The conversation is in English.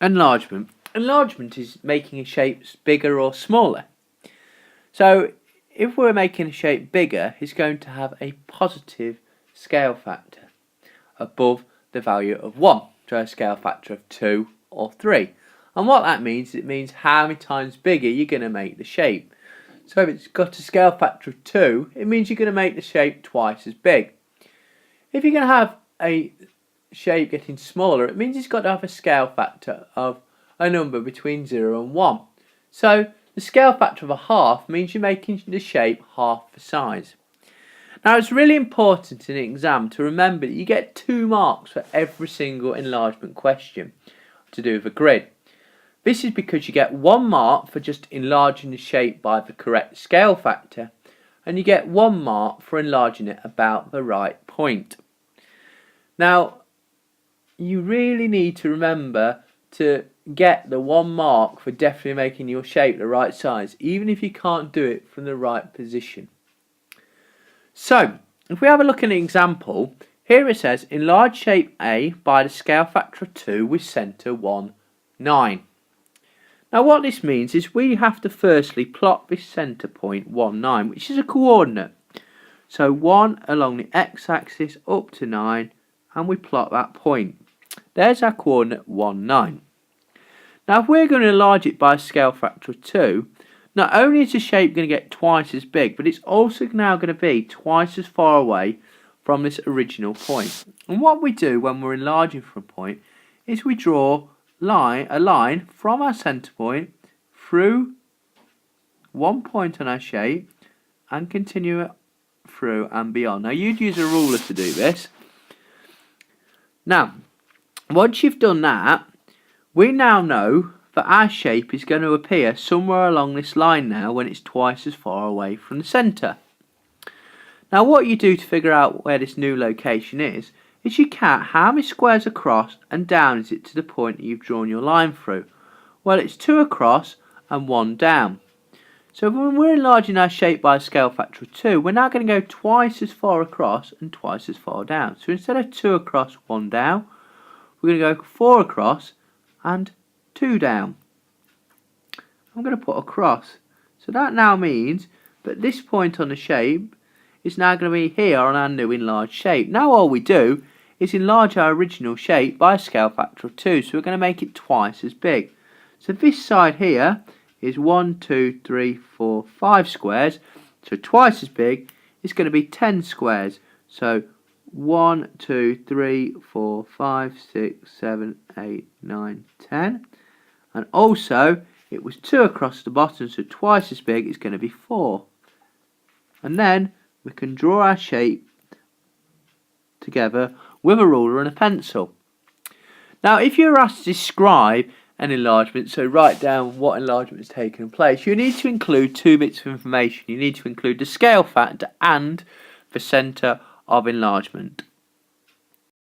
Enlargement. Enlargement is making a shape bigger or smaller. So if we're making a shape bigger, it's going to have a positive scale factor above the value of 1, so a scale factor of 2 or 3. And what that means, it means how many times bigger you're going to make the shape. So if it's got a scale factor of 2, it means you're going to make the shape twice as big. If you're going to have a shape getting smaller, it means it's got to have a scale factor of a number between 0 and 1. So the scale factor of a half means you're making the shape half the size. Now it's really important in an exam to remember that you get 2 marks for every single enlargement question to do with a grid. This is because you get 1 mark for just enlarging the shape by the correct scale factor, and you get 1 mark for enlarging it about the right point. Now you really need to remember to get the 1 mark for definitely making your shape the right size, even if you can't do it from the right position. So if we have a look at an example, here it says enlarge shape A by the scale factor of 2 with centre 1, 9. Now what this means is we have to firstly plot this centre point 1, 9, which is a coordinate. So 1 along the x-axis up to 9, and we plot that point. There's our coordinate 1, 9. Now if we're going to enlarge it by a scale factor of 2, not only is the shape going to get twice as big, but it's also now going to be twice as far away from this original point. And what we do when we're enlarging from a point is we draw a line from our centre point through one point on our shape and continue it through and beyond. Now you'd use a ruler to do this. Now once you've done that, we now know that our shape is going to appear somewhere along this line now when it's twice as far away from the centre. Now what you do to figure out where this new location is you count how many squares across and down is it to the point that you've drawn your line through. Well, it's 2 across and 1 down. So when we're enlarging our shape by a scale factor of 2, we're now going to go twice as far across and twice as far down. So instead of 2 across, 1 down, we're going to go 4 across and 2 down. I'm going to put across. So that now means that this point on the shape is now going to be here on our new enlarged shape. Now all we do is enlarge our original shape by a scale factor of 2, so we're going to make it twice as big. So this side here is 1, 2, 3, 4, 5 squares, so twice as big is going to be 10 squares. So 1, 2, 3, 4, 5, 6, 7, 8, 9, 10. And also it was 2 across the bottom, so twice as big is going to be 4. And then we can draw our shape together with a ruler and a pencil. Now if you're asked to describe an enlargement, so write down what enlargement has taken place, you need to include 2 bits of information. You need to include the scale factor and the centre of enlargement.